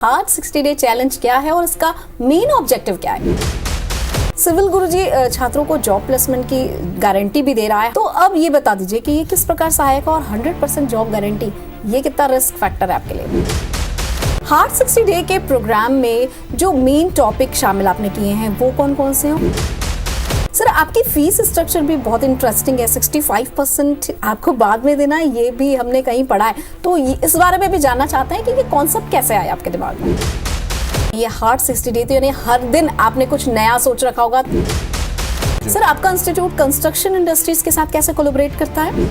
Hard 60 day challenge क्या है और इसका मेन ऑब्जेक्टिव क्या है। सिविल गुरुजी छात्रों को जॉब प्लेसमेंट की गारंटी भी दे रहा है, तो अब ये बता दीजिए कि ये किस प्रकार सहायक है और 100% जॉब गारंटी ये कितना रिस्क फैक्टर है आपके लिए। हार्ड 60 डे के प्रोग्राम में जो मेन टॉपिक शामिल आपने किए हैं वो कौन कौन से हैं? सर, आपकी फीस स्ट्रक्चर भी बहुत इंटरेस्टिंग है। 65% आपको बाद में देना है, ये भी हमने कहीं पढ़ा है, तो इस बारे में भी जानना चाहते हैं कि ये कॉन्सेप्ट कैसे आया आपके दिमाग में। ये हार्ड 60 डे तो यानी हर दिन आपने कुछ नया सोच रखा होगा। सर, आपका इंस्टीट्यूट कंस्ट्रक्शन इंडस्ट्रीज के साथ कैसे कोलैबोरेट करता है?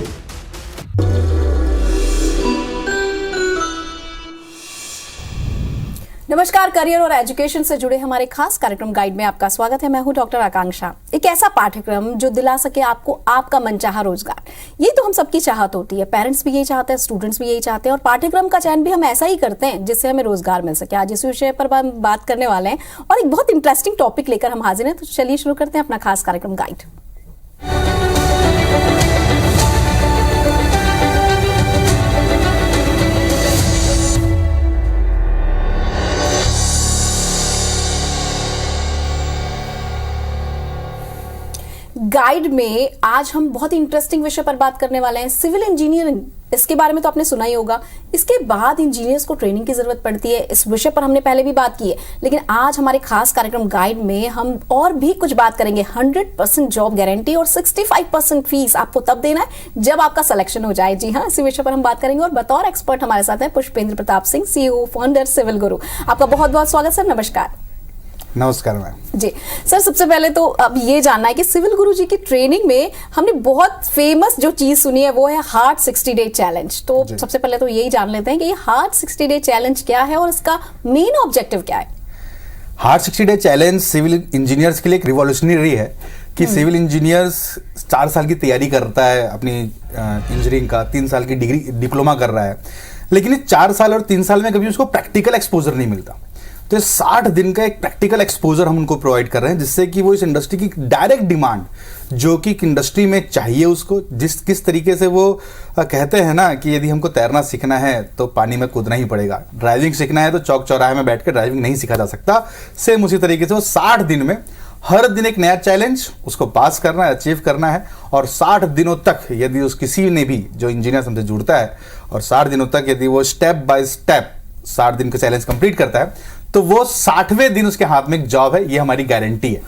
नमस्कार, करियर और एजुकेशन से जुड़े हमारे खास कार्यक्रम गाइड में आपका स्वागत है। मैं हूं डॉक्टर आकांक्षा। एक ऐसा पाठ्यक्रम जो दिला सके आपको आपका मनचाहा रोजगार, ये तो हम सबकी चाहत होती है। पेरेंट्स भी यही चाहते हैं, स्टूडेंट्स भी यही चाहते हैं, और पाठ्यक्रम का चयन भी हम ऐसा ही करते हैं जिससे हमें रोजगार मिल सके। आज इस विषय पर हम बात करने वाले हैं और एक बहुत इंटरेस्टिंग टॉपिक लेकर हम हाजिर हैं। तो चलिए शुरू करते हैं अपना खास कार्यक्रम गाइड। गाइड में आज हम बहुत इंटरेस्टिंग विषय पर बात करने वाले हैं, सिविल इंजीनियरिंग। इसके बारे में तो आपने सुना ही होगा। इसके बाद इंजीनियर्स को ट्रेनिंग की जरूरत पड़ती है। इस विषय पर हमने पहले भी बात की है, लेकिन आज हमारे खास कार्यक्रम गाइड में हम और भी कुछ बात करेंगे। 100% जॉब गारंटी और 65% फीस आपको तब देना है जब आपका सिलेक्शन हो जाए। जी हाँ, इसी विषय पर हम बात करेंगे और बतौर एक्सपर्ट हमारे साथ है पुष्पेंद्र प्रताप सिंह, CEO फाउंडर सिविल गुरु। आपका बहुत बहुत स्वागत सर। नमस्कार। नमस्कार मैम जी सर, सबसे पहले तो अब ये जानना है कि सिविल गुरु जी की ट्रेनिंग में हमने बहुत फेमस जो चीज सुनी है वो है हार्ड 60 डे चैलेंज। तो सबसे पहले तो यही जान लेते हैं कि ये हार्ड 60 डे चैलेंज क्या है और इसका मेन ऑब्जेक्टिव क्या है। Hard 60 day challenge civil engineers के लिए एक रिवॉल्यूशनरी है कि सिविल इंजीनियर्स 4 साल की तैयारी करता है अपनी इंजीनियरिंग का, 3 साल की डिग्री डिप्लोमा कर रहा है, लेकिन इस 4 साल और 3 साल में कभी उसको प्रैक्टिकल एक्सपोजर नहीं मिलता। तो 60 दिन का एक प्रैक्टिकल एक्सपोजर हम उनको प्रोवाइड कर रहे हैं, जिससे कि वो इस इंडस्ट्री की डायरेक्ट डिमांड जो कि इंडस्ट्री में चाहिए उसको, किस तरीके से वो कहते हैं ना कि यदि हमको तैरना सीखना है तो पानी में कूदना ही पड़ेगा, ड्राइविंग सीखना है तो चौक चौराहे में बैठ कर ड्राइविंग नहीं सीखा जा सकता। सेम उसी तरीके से वो 60 दिन में हर दिन एक नया चैलेंज उसको पास करना है, अचीव करना है। और 60 दिनों तक यदि उस किसी ने भी जो इंजीनियर हमसे जुड़ता है और 60 दिनों तक यदि वो स्टेप बाय स्टेप 60 दिन का चैलेंज कंप्लीट करता है तो वो 60वें दिन उसके हाथ में एक जॉब है। ये हमारी गारंटी है।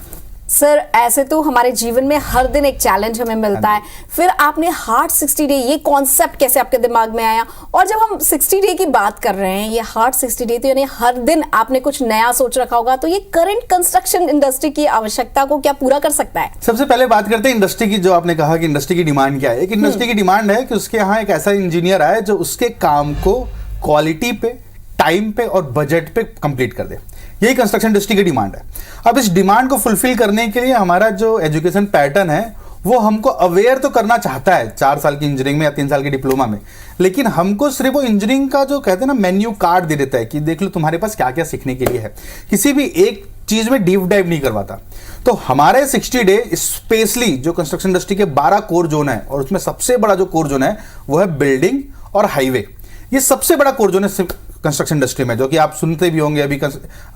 सर, ऐसे तो हमारे जीवन में हर दिन एक चैलेंज हमें मिलता है, फिर आपने हार्ड 60 डे ये कॉन्सेप्ट कैसे आपके दिमाग में आया? और जब हम 60 डे की बात कर रहे हैं, ये हार्ड 60 डे तो यानी हर दिन आपने कुछ नया सोच रखा होगा, तो ये करंट कंस्ट्रक्शन इंडस्ट्री की आवश्यकता को क्या पूरा कर सकता है? सबसे पहले बात करते हैं इंडस्ट्री की। जो आपने कहा कि इंडस्ट्री की डिमांड क्या है, एक इंडस्ट्री की डिमांड है कि उसके यहाँ एक ऐसा इंजीनियर आए जो उसके काम को क्वालिटी पे, टाइम पे और बजट पे कंप्लीट कर दे। यही कंस्ट्रक्शन इंडस्ट्री की डिमांड है। अब इस डिमांड को फुलफिल करने के लिए हमारा जो एजुकेशन पैटर्न है वो हमको अवेयर तो करना चाहता है 4 साल की इंजीनियरिंग में या 3 साल की डिप्लोमा में, लेकिन हमको सिर्फ वो इंजीनियरिंग का जो कहते हैं ना मेन्यू कार्ड दे देता है कि देख लो तुम्हारे पास क्या क्या सीखने के लिए है, किसी भी एक चीज में डीप डाइव नहीं करवाता। तो हमारे 60 डे स्पेशली जो कंस्ट्रक्शन इंडस्ट्री के 12 कोर जोन है, और उसमें सबसे बड़ा जो कोर जोन है वो है बिल्डिंग और हाईवे। ये सबसे बड़ा कोर जोन है कंस्ट्रक्शन इंडस्ट्री में, जो कि आप सुनते भी होंगे अभी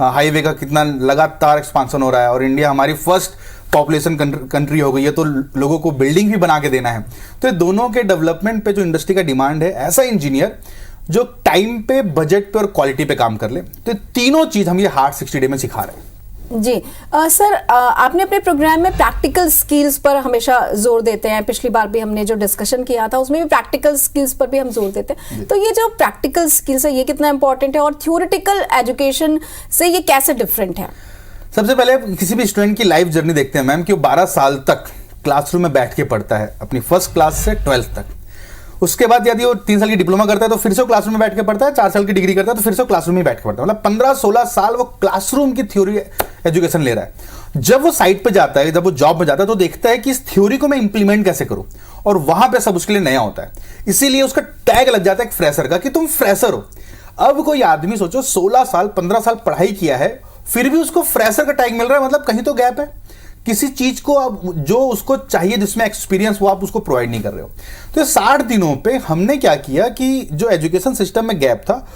हाईवे का कितना लगातार एक्सपांसन हो रहा है, और इंडिया हमारी फर्स्ट पॉपुलेशन कंट्री हो गई है, तो लोगों को बिल्डिंग भी बना के देना है। तो ये दोनों के डेवलपमेंट पे जो इंडस्ट्री का डिमांड है, ऐसा इंजीनियर जो टाइम पे, बजट पे और क्वालिटी पे काम कर ले। तो तीनों चीज हम ये हार्ड 60 डे में सिखा रहे हैं। जी सर, आपने अपने प्रोग्राम में प्रैक्टिकल स्किल्स पर हमेशा जोर देते हैं। पिछली बार भी हमने जो डिस्कशन किया था उसमें भी प्रैक्टिकल स्किल्स पर भी हम जोर देते हैं। तो ये जो प्रैक्टिकल स्किल्स है ये कितना इंपॉर्टेंट है और थ्योरेटिकल एजुकेशन से ये कैसे डिफरेंट है? सबसे पहले किसी भी स्टूडेंट की लाइफ जर्नी देखते हैं मैम कि वो 12 साल तक क्लासरूम में बैठ के पढ़ता है, अपनी फर्स्ट क्लास से 12th तक। उसके बाद यदि वो 3 साल की डिप्लोमा करता है तो फिर से वो क्लासरूम में बैठ के पढ़ता है, 4 साल की डिग्री करता है तो फिर से वो क्लासरूम में बैठ के पढ़ता है। मतलब 15-16 साल वो क्लासरूम की थ्योरी एजुकेशन ले रहा है। जब वो साइट पे जाता है, जब वो जॉब में जाता है, तो देखता है कि इस थ्योरी को मैं इंप्लीमेंट कैसे करूं, और वहां पे सब उसके लिए नया होता है। इसीलिए उसका टैग लग जाता है एक फ्रेशर का कि तुम फ्रेशर हो। अब कोई आदमी सोचो 16 साल 15 साल पढ़ाई किया है, फिर भी उसको फ्रेशर का टैग मिल रहा है, मतलब कहीं तो गैप है। किसी चीज को अब जो उसको चाहिए जिसमें एक्सपीरियंस वो आप उसको प्रोवाइड नहीं कर रहे हो। तो 60 दिनों पे हमने क्या किया कि जो एजुकेशन सिस्टम में गैप था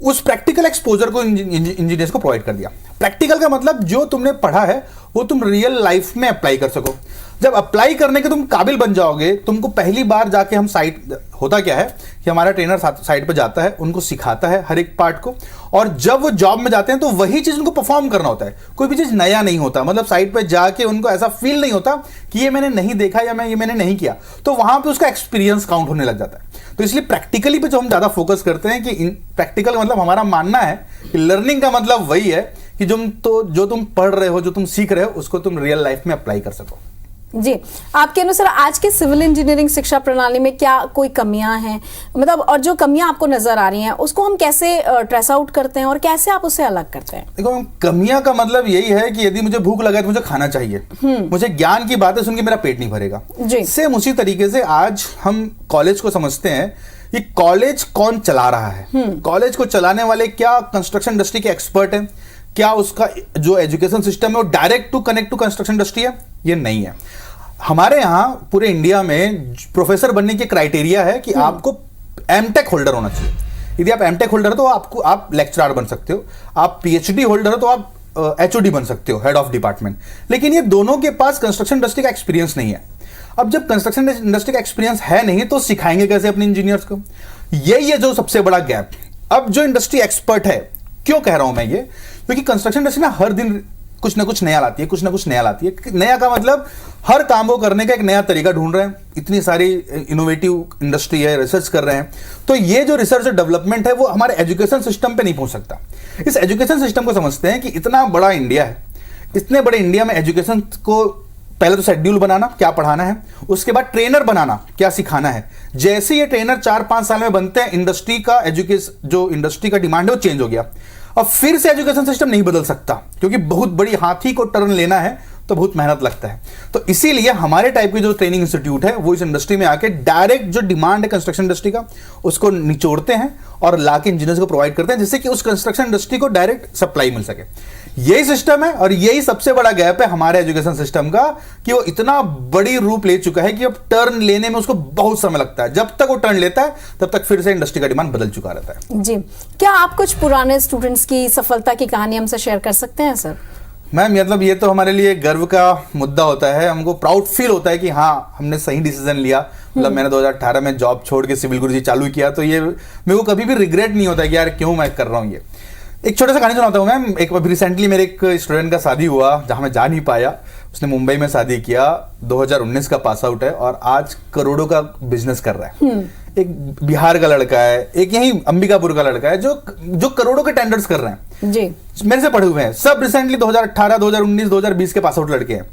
उस प्रैक्टिकल एक्सपोजर को इंजीनियर्स को प्रोवाइड कर दिया। प्रैक्टिकल का मतलब जो तुमने पढ़ा है वो तुम रियल लाइफ में अप्लाई कर सको। जब अप्लाई करने के तुम काबिल बन जाओगे, तुमको पहली बार जाके हम साइट, होता क्या है कि हमारा ट्रेनर साइट पे जाता है, उनको सिखाता है हर एक पार्ट को, और जब वो जॉब में जाते हैं तो वही चीज उनको परफॉर्म करना होता है। कोई भी चीज नया नहीं होता, मतलब साइट पे जाके उनको ऐसा फील नहीं होता कि ये मैंने नहीं देखा या ये मैंने नहीं किया, तो वहां पे उसका एक्सपीरियंस काउंट होने लग जाता है। तो इसलिए प्रैक्टिकली पे जो हम ज्यादा फोकस करते हैं कि प्रैक्टिकल मतलब हमारा मानना है कि लर्निंग का मतलब वही है कि जो तुम पढ़ रहे हो, जो तुम सीख रहे हो, उसको तुम रियल लाइफ में अप्लाई कर सको। जी, आपके अनुसार आज के सिविल इंजीनियरिंग शिक्षा प्रणाली में क्या कोई कमियां हैं, मतलब, और जो कमियां आपको नजर आ रही हैं उसको हम कैसे ट्रेस आउट करते हैं और कैसे आप उससे अलग करते हैं? देखो, कमियां का मतलब यही है कि यदि मुझे भूख लगा है तो मुझे खाना चाहिए, मुझे ज्ञान की बातें सुन के मेरा पेट नहीं भरेगा। सेम उसी तरीके से आज हम कॉलेज को समझते हैं कि कॉलेज कौन चला रहा है, कॉलेज को चलाने वाले क्या कंस्ट्रक्शन इंडस्ट्री के एक्सपर्ट हैं, क्या उसका जो एजुकेशन सिस्टम है वो direct to connect to construction industry है? ये नहीं है। हमारे यहाँ पूरे इंडिया में प्रोफेसर बनने की क्राइटेरिया है कि आपको एमटेक होल्डर होना चाहिए। यदि आप एमटेक होल्डर हो तो आप लेक्चरर बन सकते हो, आप पीएचडी होल्डर हो तो आप एचओडी बन सकते हो, हेड ऑफ डिपार्टमेंट। लेकिन ये दोनों के पास कंस्ट्रक्शन इंडस्ट्री का एक्सपीरियंस नहीं है। अब जब कंस्ट्रक्शन इंडस्ट्री का एक्सपीरियंस है नहीं तो सिखाएंगे कैसे अपने इंजीनियर्स को? यही है जो सबसे बड़ा गैप। अब जो इंडस्ट्री एक्सपर्ट है, क्यों कह रहा हूं मैं ये, क्योंकि कंस्ट्रक्शन इंडस्ट्री ना हर दिन कुछ ना कुछ नया लाती है, कुछ ना कुछ नया लाती है। नया का मतलब हर काम को करने का एक नया तरीका ढूंढ रहे हैं। इतनी सारी इनोवेटिव इंडस्ट्री है, रिसर्च कर रहे हैं। तो ये जो रिसर्च और डेवलपमेंट है वो हमारे एजुकेशन सिस्टम पे नहीं पहुंच सकता। इस एजुकेशन सिस्टम को समझते हैं कि इतना बड़ा इंडिया है, इतने बड़े इंडिया में एजुकेशन को पहले तो शेड्यूल बनाना, क्या पढ़ाना है, उसके बाद ट्रेनर बनाना, क्या सिखाना है। जैसे ये ट्रेनर 4-5 साल में बनते हैं, इंडस्ट्री का एजुकेशन, जो इंडस्ट्री का डिमांड है वो चेंज हो गया। अब फिर से एजुकेशन सिस्टम नहीं बदल सकता, क्योंकि बहुत बड़ी हाथी को टर्न लेना है तो बहुत मेहनत लगता है। तो इसीलिए हमारे टाइप के जो ट्रेनिंग इंस्टीट्यूट है वो इस इंडस्ट्री में आके डायरेक्ट जो डिमांड है कंस्ट्रक्शन इंडस्ट्री का उसको निचोड़ते हैं और लाके इंजीनियर्स को प्रोवाइड करते हैं, जिससे कि उस कंस्ट्रक्शन इंडस्ट्री को डायरेक्ट सप्लाई मिल सके। यही सिस्टम है और यही सबसे बड़ा गैप है हमारे एजुकेशन सिस्टम का, कि वो इतना बड़ी रूप ले चुका है कि अब टर्न लेने में उसको बहुत समय लगता है। जब तक वो टर्न लेता है तब तक फिर से इंडस्ट्री का डिमांड बदल चुका रहता है। जी, क्या आप कुछ पुराने स्टूडेंट्स की सफलता की कहानी हमसे शेयर कर सकते हैं सर? मैम, मतलब ये तो हमारे लिए गर्व का मुद्दा होता है। हमको प्राउड फील होता है कि हाँ, हमने सही डिसीजन लिया। मतलब मैंने 2018 में जॉब छोड़ के सिविल गुरुजी चालू किया, तो ये मेरे को कभी भी रिग्रेट नहीं होता कि यार क्यों मैं कर रहा हूँ ये। एक छोटा सा कहानी सुनाता हूँ मैम। एक रिसेंटली मेरे एक स्टूडेंट का शादी हुआ जहाँ मैं जा नहीं पाया। उसने मुंबई में शादी किया, 2019 का पास आउट है और आज करोड़ों का बिजनेस कर रहा है। एक बिहार का लड़का है, एक यही अंबिकापुर का लड़का है जो करोड़ों के टेंडर्स कर रहे हैं। जी, मेरे से पढ़े हुए हैं सब। रिसेंटली 2018, 2019, 2020 के पास आउट लड़के हैं।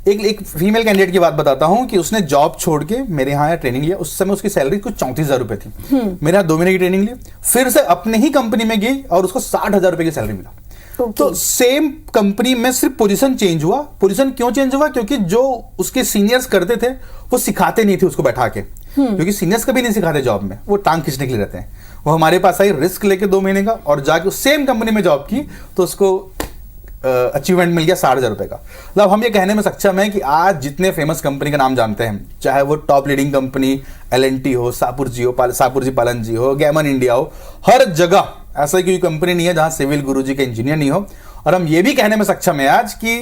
एक फीमेल कैंडिडेट की बात बताता हूं कि उसने जॉब छोड़ के मेरे यहाँ ट्रेनिंग लिया। उस समय उसकी सैलरी कुछ 34,000 रुपए थी। मेरे यहाँ 2 महीने की ट्रेनिंग ली, फिर से अपने ही कंपनी में गई और उसको 60,000 रुपए की सैलरी मिला। तो सेम कंपनी में सिर्फ पोजीशन चेंज हुआ। पोजीशन क्यों चेंज हुआ? क्योंकि जो उसके सीनियर्स करते थे वो सिखाते नहीं थे उसको बैठा के, क्योंकि सीनियर्स कभी नहीं सिखाते जॉब में, वो टांग खींचने के लिए रहते हैं। वो हमारे पास आई रिस्क लेके 2 महीने का और जाके सेम कंपनी में जॉब की तो उसको अचीवमेंट मिल गया 60,000 रुपए का। मतलब हम ये कहने में सक्षम है कि आज जितने फेमस कंपनी का नाम जानते हैं, चाहे वो टॉप लीडिंग कंपनी L&T हो, सापुरजी पालन जी हो, गैमन इंडिया हो, हर जगह ऐसा कोई कंपनी नहीं है जहां सिविल गुरुजी के इंजीनियर नहीं हो। और हम ये भी कहने में सक्षम है आज कि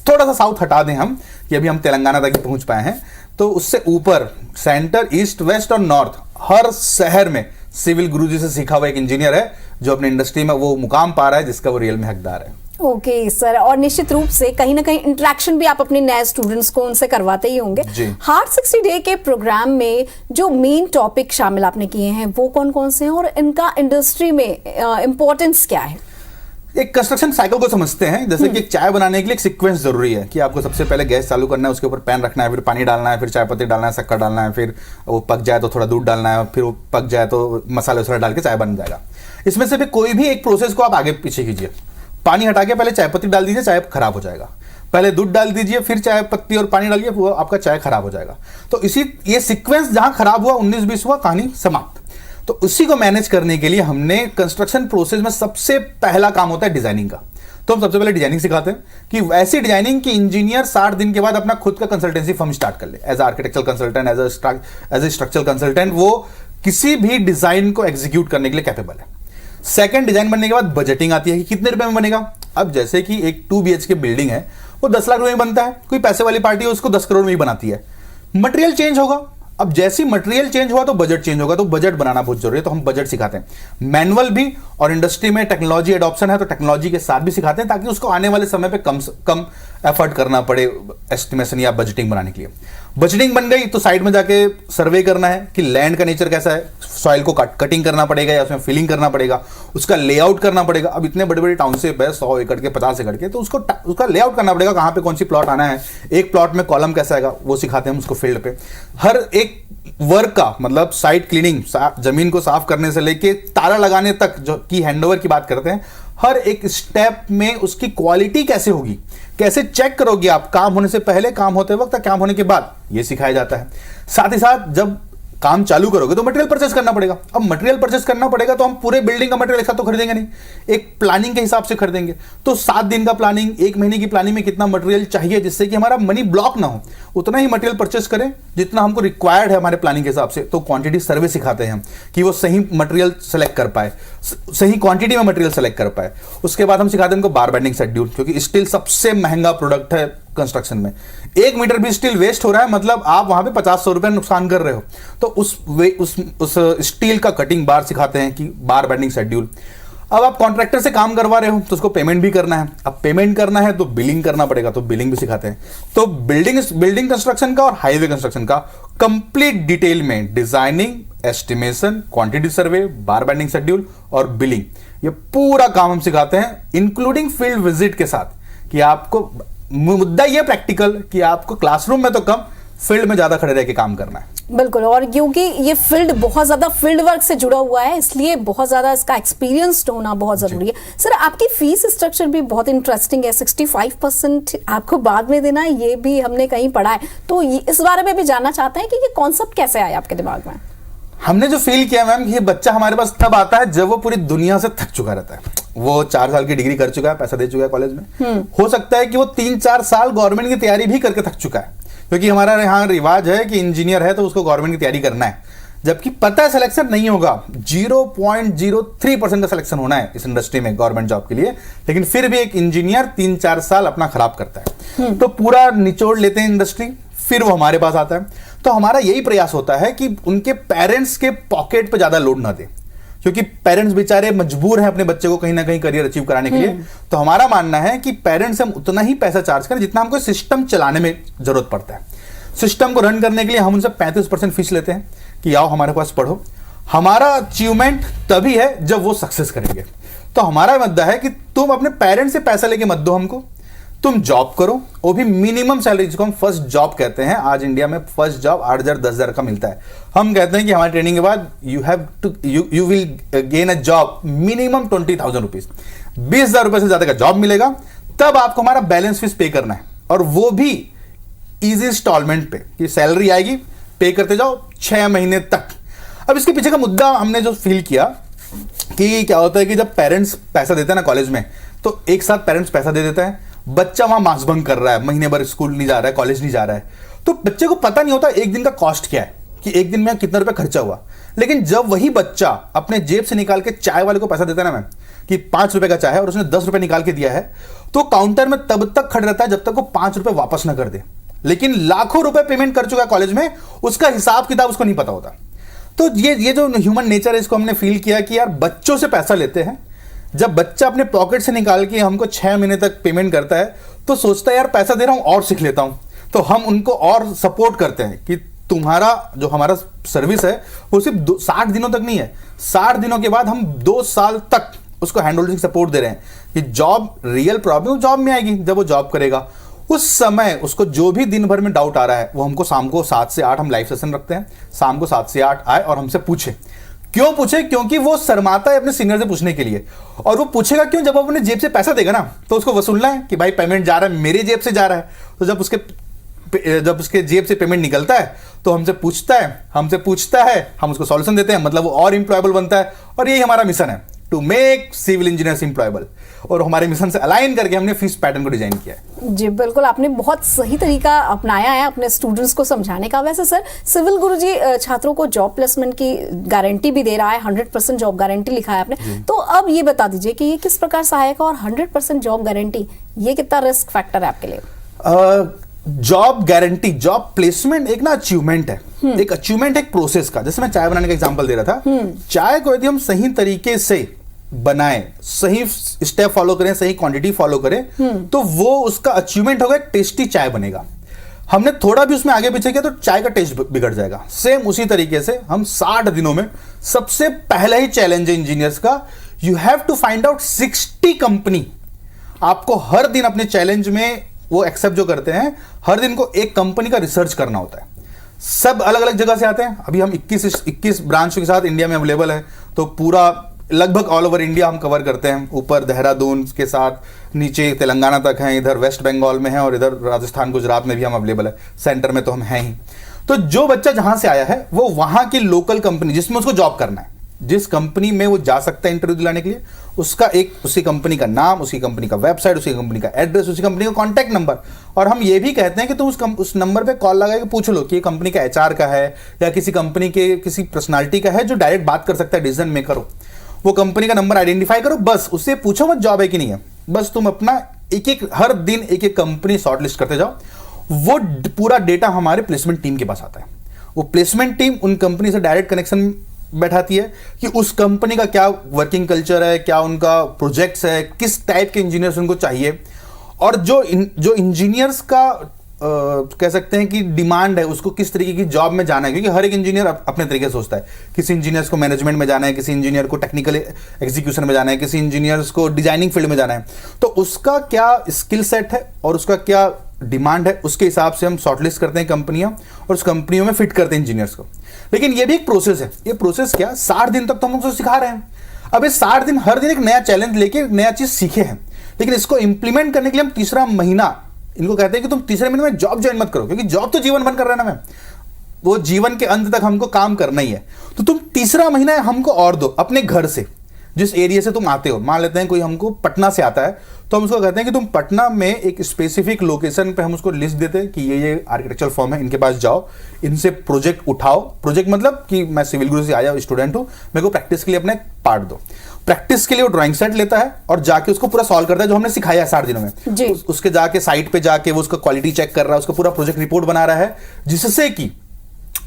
थोड़ा सा साउथ हटा दें हम, कि अभी हम तेलंगाना तक पहुंच पाए हैं, तो उससे ऊपर सेंटर, ईस्ट, वेस्ट और नॉर्थ हर शहर में सिविल गुरुजी से सीखा हुआ एक इंजीनियर है जो अपनी इंडस्ट्री में वो मुकाम पा रहा है जिसका वो रियल में हकदार है। ओके सर, और निश्चित रूप से कहीं ना कहीं इंटरेक्शन भी आप अपने नए स्टूडेंट्स को उनसे करवाते ही होंगे। हार्ड 60 डे के प्रोग्राम में जो मेन टॉपिक शामिल आपने किए हैं वो कौन कौन से हैं और इनका इंडस्ट्री में इंपॉर्टेंस क्या है? एक कंस्ट्रक्शन साइकिल को समझते हैं, जैसे कि एक चाय बनाने के लिए एक सीक्वेंस जरूरी है कि आपको सबसे पहले गैस चालू करना है, उसके ऊपर पैन रखना है, फिर पानी डालना है, फिर चाय पत्ती डालना है, शक्कर डालना है, फिर वो पक जाए तो थोड़ा दूध डालना है, फिर वो पक जाए तो मसाले वसाले डाल के चाय बन जाएगा। इसमें से भी कोई भी एक प्रोसेस को आप आगे पीछे कीजिए। पानी हटा के पहले चाय पत्ती डाल दीजिए, चाय खराब हो जाएगा। पहले दूध डाल दीजिए, फिर चाय पत्ती और पानी डालिए, वो आपका चाय खराब हो जाएगा। तो ये सीक्वेंस जहां खराब हुआ, 19-20 हुआ, कहानी समाप्त। तो उसी को मैनेज करने के लिए हमने कंस्ट्रक्शन प्रोसेस में सबसे पहला काम होता है डिजाइनिंग का। तो हम सबसे पहले डिजाइनिंग सिखाते हैं कि ऐसी डिजाइनिंग की इंजीनियर 60 दिन के बाद अपना खुद का कंसल्टेंसी फर्म स्टार्ट कर ले, as architectural consultant, as a structural consultant. वो किसी भी डिजाइन को एग्जीक्यूट करने के लिए कैपेबल है। सेकंड, डिजाइन बनने के बाद बजटिंग आती है कि कितने रुपए में बनेगा। अब जैसे कि एक 2 BHK बिल्डिंग है, वो 10 लाख रुपए में बनता है, कोई पैसे वाली पार्टी है उसको 10 करोड़ में ही बनाती है। मटेरियल चेंज होगा, अब जैसे मटेरियल चेंज हुआ तो बजट चेंज होगा, तो बजट बनाना बहुत जरूरी है, तो हम बजट सिखाते हैं मैनुअल भी, और इंडस्ट्री में टेक्नोलॉजी एडॉप्शन है तो टेक्नोलॉजी के साथ भी सिखाते हैं, ताकि उसको आने वाले समय पे कम एफर्ट करना पड़े एस्टिमेशन या बजटिंग बनाने के लिए। बजटिंग बन गई तो साइड में जाके सर्वे करना है कि लैंड का नेचर कैसा है, सॉइल को कटिंग करना पड़ेगा या उसमें फिलिंग करना पड़ेगा, उसका लेआउट करना पड़ेगा। अब इतने बड़े बड़े टाउनशिप है 100 एकड़ के 50 एकड़ के, तो उसका लेआउट करना पड़ेगा, कहाँ पे कौन सी प्लॉट आना है, एक प्लॉट में कॉलम कैसा आएगा वो सिखाते हैं हम उसको फील्ड पे। हर एक वर्क का मतलब साइट क्लीनिंग, जमीन को साफ करने से लेके ताला लगाने तक जो की हैंडओवर की बात करते हैं, हर एक स्टेप में उसकी क्वालिटी कैसे होगी, कैसे चेक करोगे आप, काम होने से पहले, काम होते वक्त, काम होने के बाद, ये सिखाया जाता है। साथ ही साथ जब काम चालू करोगे तो मटेरियल परचेस करना पड़ेगा। अब मटेरियल परचेस करना पड़ेगा तो हम पूरे बिल्डिंग का मटेरियल एक साथ तो खरीदेंगे नहीं, एक प्लानिंग के हिसाब से खरीदेंगे। तो 7 दिन का प्लानिंग, 1 महीने की प्लानिंग में कितना मटेरियल चाहिए जिससे कि हमारा मनी ब्लॉक ना हो, उतना ही मटेरियल परचेस करें जितना हमको रिक्वायर्ड है हमारे प्लानिंग के हिसाब से। तो क्वांटिटी सर्वे सिखाते हैं हम कि वो सही मटेरियल सेलेक्ट कर पाए, सही क्वांटिटी में मटेरियल सेलेक्ट कर पाए। उसके बाद हम सिखाते हैं उनको बार बेंडिंग शेड्यूल, क्योंकि स्टील सबसे महंगा प्रोडक्ट है कंस्ट्रक्शन में। 1 मीटर भी स्टील वेस्ट हो रहा है मतलब आप वहां पे 50-100 रुपए नुकसान कर रहे हो। तो उस स्टील का कटिंग बार सिखाते हैं कि बार बेंडिंग शेड्यूल। अब आप कॉन्ट्रैक्टर से काम करवा रहे हो तो उसको पेमेंट भी करना है, अब पेमेंट करना है तो बिलिंग करना पड़ेगा, तो बिलिंग भी सिखाते हैं। तो बिल्डिंग कंस्ट्रक्शन का और हाईवे कंस्ट्रक्शन का कंप्लीट डिटेल में डिजाइनिंग, एस्टिमेशन, क्वांटिटी सर्वे, बार बेंडिंग शेड्यूल और बिलिंग, ये पूरा काम हम सिखाते हैं, इंक्लूडिंग फील्ड विजिट के साथ। कि आपको मुद्दा यह प्रैक्टिकल कि आपको क्लासरूम में तो कम, फील्ड में ज्यादा खड़े रह के काम करना है। बिल्कुल, और क्योंकि ये फील्ड बहुत ज्यादा फील्ड वर्क से जुड़ा हुआ है, इसलिए बहुत ज्यादा इसका एक्सपीरियंस्ड होना बहुत जरूरी है। सर, आपकी फीस स्ट्रक्चर भी बहुत इंटरेस्टिंग है, 65% आपको बाद में देना है, ये भी हमने कहीं पढ़ा है। तो इस बारे में भी जानना चाहते हैं कि ये कॉन्सेप्ट कैसे आया आपके दिमाग में? हमने जो फील किया मैम, ये बच्चा हमारे पास तब आता है जब वो पूरी दुनिया से थक चुका रहता है। वो 4 साल की डिग्री कर चुका है, पैसा दे चुका है कॉलेज में, हो सकता है कि वो 3-4 साल गवर्नमेंट की तैयारी भी करके थक चुका है, क्योंकि हमारा यहाँ रिवाज है कि इंजीनियर है तो उसको गवर्नमेंट की तैयारी करना है, जबकि पता है सिलेक्शन नहीं होगा, 0.03% का सिलेक्शन होना है इस इंडस्ट्री में गवर्नमेंट जॉब के लिए, लेकिन फिर भी एक इंजीनियर 3-4 साल अपना खराब करता है। तो पूरा निचोड़ लेते हैं इंडस्ट्री, फिर वो हमारे पास आता है। तो हमारा यही प्रयास होता है कि उनके पेरेंट्स के पॉकेट पे ज्यादा लोड ना दे, क्योंकि पेरेंट्स बेचारे मजबूर हैं अपने बच्चे को कहीं ना कहीं करियर अचीव कराने के लिए। तो हमारा मानना है कि पेरेंट्स से हम उतना ही पैसा चार्ज करें जितना हमको सिस्टम चलाने में जरूरत पड़ता है। सिस्टम को रन करने के लिए हम उनसे 35% फीस लेते हैं कि आओ हमारे पास पढ़ो। हमारा अचीवमेंट तभी है जब वो सक्सेस करेंगे। तो हमारा मुद्दा है कि तुम अपने पेरेंट्स से पैसा लेके मत दो हमको, तुम जॉब करो, वो भी मिनिमम सैलरी जिसको हम फर्स्ट जॉब कहते हैं। आज इंडिया में फर्स्ट जॉब 8,000-10,000 का मिलता है। हम कहते हैं कि हमारी ट्रेनिंग के बाद you will gain a job minimum 20,000 rupees, 20,000 रुपए से ज्यादा का जॉब मिलेगा, तब आपको हमारा बैलेंस फीस पे करना है, और वो भी इजी इंस्टॉलमेंट पे, कि सैलरी आएगी पे करते जाओ 6 महीने तक। अब इसके पीछे का मुद्दा हमने जो फील किया कि क्या होता है कि जब पेरेंट्स पैसा देते हैं ना कॉलेज में, तो एक साथ पेरेंट्स पैसा दे देता है, बच्चा वहां मार्क्स भंग कर रहा है, महीने भर स्कूल नहीं जा रहा है, कॉलेज नहीं जा रहा है, तो बच्चे को पता नहीं होता एक दिन का कॉस्ट क्या है, कि एक दिन में कितना रुपया खर्चा हुआ। लेकिन जब वही बच्चा अपने जेब से निकाल के चाय वाले को पैसा देता है ना मैम, कि 5 रुपए का चाय है और उसने 10 रुपए निकाल के दिया है, तो काउंटर में तब तक खड़ा रहता है जब तक वो 5 रुपए वापस ना कर दे। लेकिन लाखों रुपए पेमेंट कर चुका है कॉलेज में, उसका हिसाब किताब उसको नहीं पता होता। तो ये जो ह्यूमन नेचर है, इसको हमने फील किया कि यार बच्चों से पैसा लेते हैं, जब बच्चा अपने पॉकेट से निकाल के हमको 6 महीने तक पेमेंट करता है, तो सोचता है यार पैसा दे रहा हूं और सीख लेता हूं। तो हम उनको और सपोर्ट करते हैं कि तुम्हारा जो हमारा सर्विस है वो सिर्फ 60 दिनों तक नहीं है, 60 दिनों के बाद हम 2 साल तक उसको हैंड होल्डिंग सपोर्ट दे रहे हैं कि जॉब रियल प्रॉब्लम जॉब में आएगी। जब वो जॉब करेगा उस समय उसको जो भी दिन भर में डाउट आ रहा है, वो हमको शाम को 7 से 8 हम लाइव सेशन रखते हैं, शाम को 7 से 8 आए और हमसे पूछे। क्यों पूछे? क्योंकि वो शर्माता है अपने सीनियर से पूछने के लिए, और वो पूछेगा क्यों? जब वो अपने जेब से पैसा देगा ना, तो उसको वसूलना है कि भाई पेमेंट जा रहा है, मेरे जेब से जा रहा है। तो जब उसके जेब से पेमेंट निकलता है तो हमसे पूछता है, हम उसको सॉल्यूशन देते हैं, मतलब वो और इंप्लॉयबल बनता है। और यही हमारा मिशन है to make civil engineers employable, और हमारे मिशन से अलाइन करके हमने फीस पैटर्न को डिजाइन किया है। जी बिल्कुल, आपने बहुत सही तरीका अपनाया है अपने स्टूडेंट्स को समझाने का। वैसे सर, सिविल गुरुजी छात्रों को जॉब प्लेसमेंट की गारंटी भी दे रहा है, 100% जॉब गारंटी लिखा है आपने। तो अब ये बता दीजिए कि ये किस प्रकार सहायक है, और 100% जॉब गारंटी ये कितना रिस्क फैक्टर है आपके लिए? जॉब गारंटी, जॉब प्लेसमेंट एक ना अचीवमेंट है, एक अचीवमेंट, एक प्रोसेस का। जैसे मैं चाय बनाने का एग्जांपल दे रहा था, चाय को यदि हम सही तरीके से बनाएं, सही स्टेप फॉलो करें, सही क्वांटिटी फॉलो करें, तो वो उसका अचीवमेंट होगा, टेस्टी चाय बनेगा। हमने थोड़ा भी उसमें आगे पीछे किया तो चाय का टेस्ट बिगड़ जाएगा। सेम उसी तरीके से हम 60 दिनों में, सबसे पहला ही चैलेंज है इंजीनियर्स का, you have to find out 60 company. आपको हर दिन अपने चैलेंज में, वो एक्सेप्ट जो करते हैं, हर दिन को एक कंपनी का रिसर्च करना होता है। सब अलग अलग जगह से आते हैं। अभी हम 21 ब्रांच के साथ इंडिया में अवेलेबल है, तो पूरा लगभग ऑल ओवर इंडिया हम कवर करते हैं। ऊपर देहरादून के साथ, नीचे तेलंगाना तक हैं, इधर वेस्ट बंगाल में है, और इधर राजस्थान गुजरात में भी हम अवेलेबल है। सेंटर में तो हम हैं ही। तो जो बच्चा जहां से आया है वो वहां की लोकल कंपनी जिसमें उसको जॉब करना है, जिस कंपनी में वो जा सकता है इंटरव्यू दिलाने के लिए, उसका एक, उसी कंपनी का नाम, उसी कंपनी का वेबसाइट, उसी कंपनी का एड्रेस, उसी कंपनी का कॉन्टैक्ट नंबर। और हम ये भी कहते हैं कि तुम उस नंबर पे कॉल लगा के पूछ लो कि ये कंपनी का एचआर का है या किसी कंपनी के किसी पर्सनालिटी का है जो डायरेक्ट बात कर सकता है, डिसीजन मेकर हो। वो कंपनी का नंबर आइडेंटिफाई करो, बस उससे पूछो मत जॉब है कि नहीं है। बस तुम अपना हर दिन एक एक कंपनी शॉर्टलिस्ट करते जाओ। वो पूरा डेटा हमारे प्लेसमेंट टीम के पास आता है। वो प्लेसमेंट टीम उन कंपनी से डायरेक्ट कनेक्शन बैठाती है कि उस कंपनी का क्या वर्किंग कल्चर है, क्या उनका प्रोजेक्ट्स है, किस टाइप के इंजीनियर्स उनको चाहिए, और जो इंजीनियर्स का कह सकते हैं कि डिमांड है, उसको किस तरीके की जॉब में जाना है। क्योंकि हर एक इंजीनियर अपने तरीके से सोचता है। किसी इंजीनियर्स को मैनेजमेंट में जाना है, किसी इंजीनियर को टेक्निकल एग्जीक्यूशन में जाना है, किसी इंजीनियर्स को डिजाइनिंग फील्ड में जाना है। तो उसका क्या स्किल सेट है और उसका क्या डिमांड है, उसके हिसाब से हम शॉर्टलिस्ट करते हैं कंपनियां, और उस कंपनियों में फिट करते हैं इंजीनियर्स को। लेकिन ये भी एक प्रोसेस है। ये प्रोसेस क्या, 60 दिन तक तो हम उसको सिखा रहे हैं। अब ये 60 दिन हर दिन एक नया चैलेंज लेके नया चीज सीखे हैं। लेकिन इसको इंप्लीमेंट करने के लिए हम तीसरा महीना, इनको कहते हैं कि तुम तीसरे महीने में जॉब ज्वाइन मत करो, क्योंकि जॉब तो जीवन भर कर रहे हैं ना मैम, वो जीवन के अंत तक हमको काम करना ही है। तो तुम तीसरा महीना हमको और दो अपने घर से, जिस एरिया से तुम आते हो। मान लेते हैं कोई हमको पटना से आता है, तो हम उसको कहते हैं कि तुम पटना में एक स्पेसिफिक लोकेशन पे हम उसको लिस्ट देते हैं कि ये आर्किटेक्चर फर्म है, इनके पास जाओ, इनसे प्रोजेक्ट उठाओ। प्रोजेक्ट मतलब कि मैं सिविल गुरु से आया स्टूडेंट हूं, मेरे को प्रैक्टिस के लिए अपने पार्ट दो। प्रैक्टिस के लिए वो ड्राइंग सेट लेता है और जाके उसको पूरा सॉल्व करता है, जो हमने सिखाया है 60 दिनों में। उसके जाके साइट पे जाके वो उसका क्वालिटी चेक कर रहा है, उसका पूरा प्रोजेक्ट रिपोर्ट बना रहा है, जिससे कि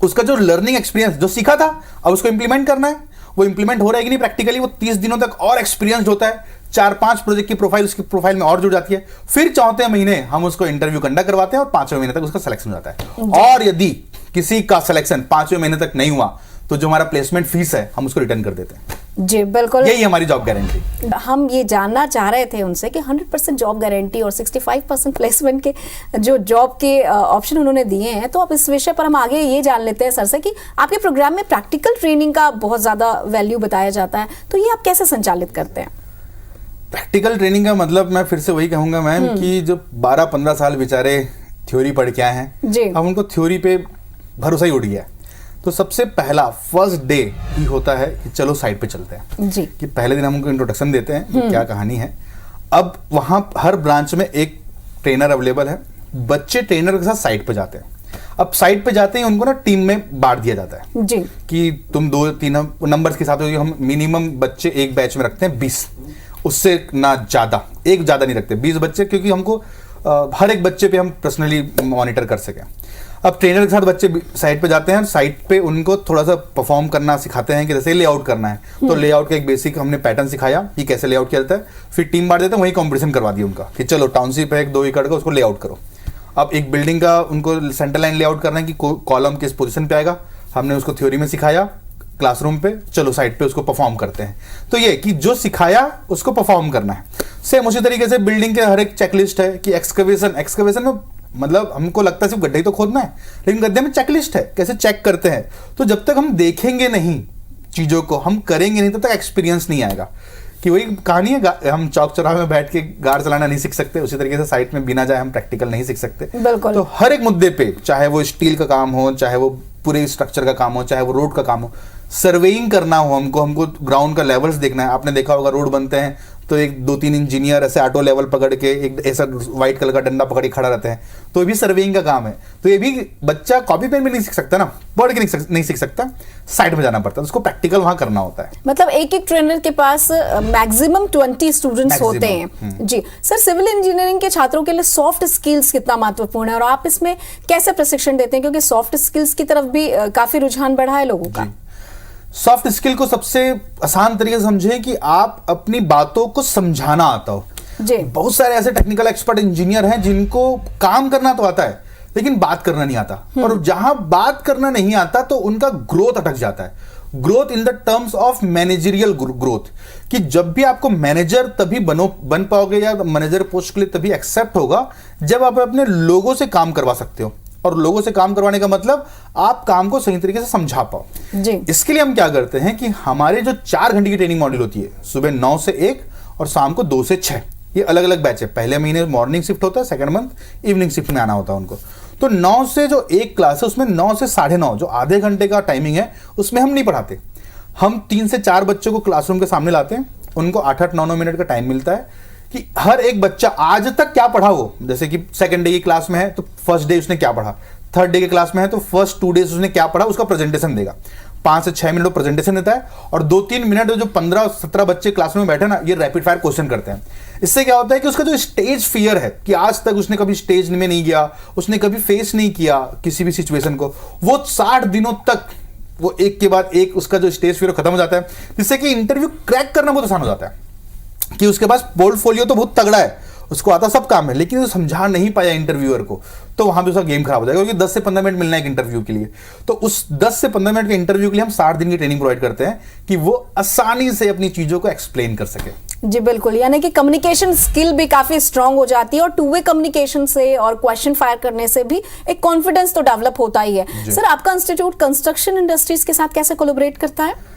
उसका जो लर्निंग एक्सपीरियंस जो सीखा था, अब उसको इंप्लीमेंट करना है। वो इंप्लीमेंट हो रहा है कि नहीं प्रैक्टिकली, वो 30 दिनों तक और एक्सपीरियंस होता है। 4-5 प्रोजेक्ट की प्रोफाइल उसकी प्रोफाइल में और जुड़ जाती है। फिर 4वें महीने हम उसको इंटरव्यू कंडक्ट करवाते हैं और 5वें महीने तक उसका सिलेक्शन हो जाता है। और यदि किसी का सिलेक्शन 5वें महीने तक नहीं हुआ, तो जो हमारा प्लेसमेंट फीस है हम उसको रिटर्न कर देते हैं। जी बिल्कुल, यही हमारी जॉब गारंटी। हम ये जानना चाह रहे थे उनसे कि 100% जॉब गारंटी और 65% प्लेसमेंट के जो जॉब के ऑप्शन उन्होंने दिए हैं, तो अब इस विषय पर हम आगे ये जान लेते हैं सर से कि आपके प्रोग्राम में प्रैक्टिकल ट्रेनिंग का बहुत ज्यादा वैल्यू बताया जाता है, तो ये आप कैसे संचालित करते हैं? प्रैक्टिकल ट्रेनिंग का मतलब मैं फिर से वही कहूंगा मैम कि जो 12-15 साल बेचारे थ्योरी पढ़ के आए हैं, अब उनको थ्योरी पे भरोसा ही उड़ गया। तो सबसे पहला फर्स्ट डे ही होता है कि चलो साइट पे चलते हैं जी। कि पहले दिन हम उनको इंट्रोडक्शन देते हैं कि क्या कहानी है। अब वहां हर ब्रांच में एक ट्रेनर अवेलेबल है। बच्चे ट्रेनर के साथ साइट पे जाते हैं। अब साइट पे जाते ही उनको ना टीम में बांट दिया जाता है जी, कि तुम 2-3 नंबर्स के साथ, हम मिनिमम बच्चे एक बैच में रखते हैं 20, उससे ना ज्यादा, एक ज्यादा नहीं रखते, 20 बच्चे, क्योंकि हमको हर एक बच्चे पे हम पर्सनली मॉनिटर कर सकें। अब ट्रेनर के साथ बच्चे साइट पे जाते हैं, साइट पे उनको थोड़ा सा परफॉर्म करना सिखाते हैं कि जैसे लेआउट करना है, तो लेआउट का एक बेसिक हमने पैटर्न सिखाया कि कैसे लेआउट किया जाता है। फिर टीम बांट देते हैं, वही कॉम्पिटिशन करवा दिया उनका कि चलो टाउनशिप है 2 एकड़ का, उसको लेआउट करो। अब एक बिल्डिंग का उनको सेंटर लाइन लेआउट करना है कि कॉलम किस पोजीशन पे आएगा, हमने उसको थ्योरी में सिखाया। क्लासरूम पे चलो साइट पे उसको परफॉर्म करते हैं। तो ये कि जो सिखाया उसको परफॉर्म करना है। सेम उसी तरीके से बिल्डिंग के हर एक चेकलिस्ट है कि एक्सकवेशन में मतलब हमको लगता है सिर्फ गड्ढे ही तो खोदना है, लेकिन गड्ढे में चेकलिस्ट है, कैसे चेक करते हैं। तो जब तक हम देखेंगे नहीं चीजों को, हम करेंगे नहीं, तब तक एक्सपीरियंस नहीं आएगा। कि वही कहानी है, हम चौक चौराहे में बैठ के गाड़ चलाना नहीं सीख सकते, उसी तरीके से साइट में बिना जाए हम प्रैक्टिकल नहीं सीख सकते। तो हर एक मुद्दे पे, चाहे वो स्टील का काम हो, चाहे वो पूरे स्ट्रक्चर का काम हो, चाहे वो रोड का काम हो, सर्वेइंग करना हो, हमको ग्राउंड का लेवल्स देखना है। आपने देखा होगा रोड बनते हैं तो एक 2-3 इंजीनियर ऐसे ऑटो लेवल पकड़ के एक ऐसा व्हाइट कलर का डंडा पकड़ के खड़ा रहते हैं, तो ये भी सर्वेइंग का काम है। तो ये भी बच्चा कॉपी पेन में नहीं सीख सकता ना, पढ़ के नहीं सीख सकता, साइड में जाना पड़ता है, उसको प्रैक्टिकल वहां करना होता है। मतलब एक ट्रेनर के पास मैक्सिमम 20 स्टूडेंट्स होते हैं। जी सर, सिविल इंजीनियरिंग के छात्रों के लिए सॉफ्ट स्किल्स कितना महत्वपूर्ण है और आप इसमें कैसे प्रशिक्षण देते हैं, क्योंकि सॉफ्ट स्किल्स की तरफ भी काफी रुझान बढ़ा है लोगों का। सॉफ्ट स्किल को सबसे आसान तरीके से समझे कि आप अपनी बातों को समझाना आता हो। जी। बहुत सारे ऐसे टेक्निकल एक्सपर्ट इंजीनियर हैं जिनको काम करना तो आता है लेकिन बात करना नहीं आता, और जहां बात करना नहीं आता तो उनका ग्रोथ अटक जाता है। Growth in the terms of managerial growth, कि जब भी आपको मैनेजर तभी बन पाओगे या मैनेजर पोस्ट के लिए तभी एक्सेप्ट होगा जब आप अपने लोगों से काम करवा सकते हो। और लोगों से काम करवाने का मतलब आप काम को सही तरीके से समझा पाओ। जी। इसके लिए हम क्या करते हैं कि हमारे जो 4 घंटे की ट्रेनिंग मॉड्यूल होती है, सुबह 9 से 1 और शाम को 2 से 6, ये अलग अलग बैच है। पहले महीने मॉर्निंग शिफ्ट होता है, सेकंड मंथ इवनिंग शिफ्ट में आना होता है उनको। तो 9 से जो एक क्लास है उसमें 9 से 9:30 जो आधे घंटे का टाइमिंग है उसमें हम नहीं पढ़ाते। हम 3 से 4 बच्चों को क्लासरूम के सामने लाते हैं, उनको 8-8, 9-9 मिनट का टाइम मिलता है कि हर एक बच्चा आज तक क्या पढ़ा वो, जैसे कि सेकंड डे की क्लास में है तो फर्स्ट डे उसने क्या पढ़ा, थर्ड डे की क्लास में है तो फर्स्ट 2 डेज उसने क्या पढ़ा, उसका प्रेजेंटेशन देगा। 5 से 6 मिनट वो प्रेजेंटेशन देता है और 2-3 मिनट जो 15-17 बच्चे क्लास में बैठे ना, ये रैपिड फायर क्वेश्चन करते हैं। इससे क्या होता है कि उसका जो स्टेज फियर है कि आज तक उसने कभी स्टेज में नहीं गया, उसने कभी फेस नहीं किया किसी भी सिचुएशन को, वो 60 दिनों तक वो एक के बाद एक उसका जो स्टेज फियर खत्म हो जाता है, जिससे कि इंटरव्यू क्रैक करना बहुत आसान हो जाता है। कि उसके पास पोर्टफोलियो तो बहुत तगड़ा है, उसको आता सब काम है, लेकिन वो समझा नहीं पाया इंटरव्यूअर को, तो वहां पे उसका गेम खराब हो जाएगा। क्योंकि 10 से 15 मिनट मिलना है एक इंटरव्यू के लिए, तो उस 10 से 15 मिनट के इंटरव्यू के लिए हम 60 दिन की ट्रेनिंग प्रोवाइड करते हैं कि वो आसानी से अपनी चीजों को एक्सप्लेन कर सके। जी बिल्कुल, यानी कि कम्युनिकेशन स्किल भी काफी स्ट्रांग हो जाती है और 2 वे कम्युनिकेशन से और क्वेश्चन फायर करने से भी एक कॉन्फिडेंस तो डेवलप होता ही है। सर, आपका इंस्टीट्यूट कंस्ट्रक्शन इंडस्ट्रीज के साथ कैसे कोलैबोरेट करता है?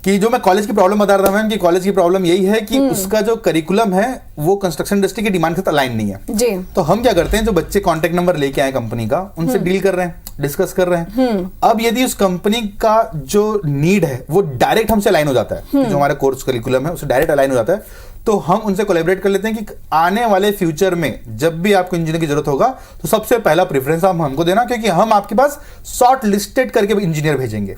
कि जो मैं कॉलेज की प्रॉब्लम बता रहा था मैम, कि कॉलेज की प्रॉब्लम यही है कि उसका जो करिकुलम है वो कंस्ट्रक्शन इंडस्ट्री की डिमांड के साथ अलाइन नहीं है। जी। तो हम क्या करते हैं, जो बच्चे कांटेक्ट नंबर लेके आए कंपनी का, उनसे डील कर रहे हैं, डिस्कस कर रहे हैं। अब यदि उस कंपनी का जो नीड है वो डायरेक्ट हमसे अलाइन हो जाता है, कि जो हमारा कोर्स करिकुलम है उससे डायरेक्ट अलाइन हो जाता है, तो हम उनसे कोलैबोरेट कर लेते हैं कि आने वाले फ्यूचर में जब भी आपको इंजीनियर की जरूरत होगा तो सबसे पहला प्रेफरेंस आप हमको देना, क्योंकि हम आपके पास शॉर्ट लिस्टेड करके इंजीनियर भेजेंगे।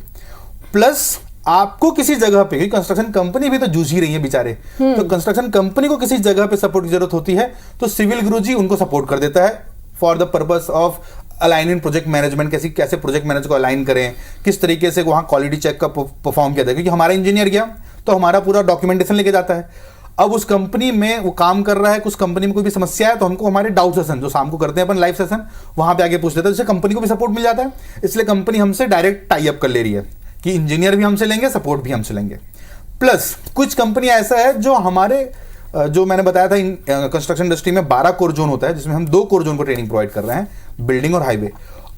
प्लस आपको किसी जगह पे, क्योंकि कंस्ट्रक्शन कंपनी भी तो जूझ ही रही है बेचारे, तो कंस्ट्रक्शन कंपनी को किसी जगह पे सपोर्ट की जरूरत होती है तो सिविल गुरुजी उनको सपोर्ट कर देता है for the purpose of aligning project management. कैसे प्रोजेक्ट मैनेजर को अलाइन करें, किस तरीके से वहां क्वालिटी चेक का परफॉर्म किया जाए, क्योंकि हमारा इंजीनियर गया तो हमारा पूरा डॉक्यूमेंटेशन लेके जाता है। अब उस कंपनी में वो काम कर रहा है, उस कंपनी में कोई भी समस्या है तो हमको हमारे डाउट सेशन जो शाम को करते हैं अपन लाइव सेशन, वहां पे आगे पूछ लेते हैं, जिससे कंपनी को भी सपोर्ट मिल जाता है। इसलिए कंपनी हमसे डायरेक्ट टाई अप कर ले रही है कि इंजीनियर भी हमसे लेंगे, सपोर्ट भी हमसे लेंगे। प्लस कुछ कंपनी ऐसा है जो हमारे जो मैंने बताया था कंस्ट्रक्शन इंडस्ट्री में 12 कोर जोन होता है, जिसमें हम 2 कोर जोन को ट्रेनिंग प्रोवाइड कर रहे हैं, बिल्डिंग और हाईवे।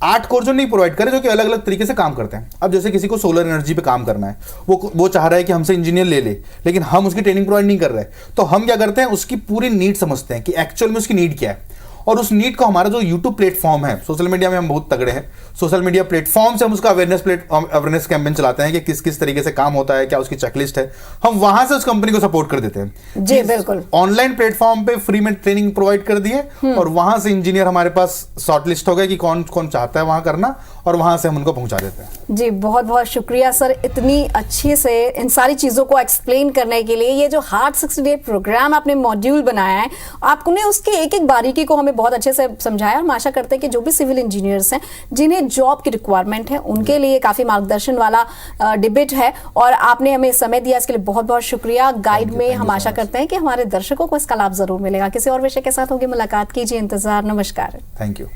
8 कोर जोन नहीं प्रोवाइड करें जो कि अलग अलग तरीके से काम करते हैं। अब जैसे किसी को सोलर एनर्जी पे काम करना है, वो चाह रहा है कि हमसे इंजीनियर ले ले, लेकिन हम उसकी ट्रेनिंग प्रोवाइड नहीं कर रहे, तो हम क्या करते हैं, उसकी पूरी नीड समझते हैं कि एक्चुअल में उसकी नीड क्या है, और उस नीड को हमारा जो यूट्यूब प्लेटफॉर्म है, सोशल मीडिया में हम बहुत तगड़े हैं, सोशल मीडिया प्लेटफॉर्म से हम उसका अवेयरनेस कैंपेन चलाते हैं कि किस किस तरीके से काम होता है, क्या उसकी चेकलिस्ट है, हम वहां से उस कंपनी को सपोर्ट कर देते हैं। जी बिल्कुल, ऑनलाइन प्लेटफॉर्म पे फ्री में ट्रेनिंग प्रोवाइड कर दिए और वहां से इंजीनियर हमारे पास शॉर्टलिस्ट हो गए कि कौन कौन चाहता है वहां करना, और वहां से हम उनको पहुंचा देते हैं। जी बहुत बहुत शुक्रिया सर, इतनी अच्छे से इन सारी चीज़ों को एक्सप्लेन करने के लिए। ये जो हार्ड 60 डे प्रोग्राम आपने मॉड्यूल बनाया है, आपने उसके एक एक बारीकी को हमें बहुत अच्छे से समझाया। हम आशा करते हैं कि जो भी सिविल इंजीनियर्स हैं जिन्हें जॉब की रिक्वायरमेंट है, उनके लिए काफ़ी मार्गदर्शन वाला डिबेट है, और आपने हमें समय दिया, इसके लिए बहुत बहुत शुक्रिया। गाइड में हम आशा करते हैं कि हमारे दर्शकों को इसका लाभ जरूर मिलेगा। किसी और विषय के साथ होगी मुलाकात, कीजिए इंतजार। नमस्कार। Thank you.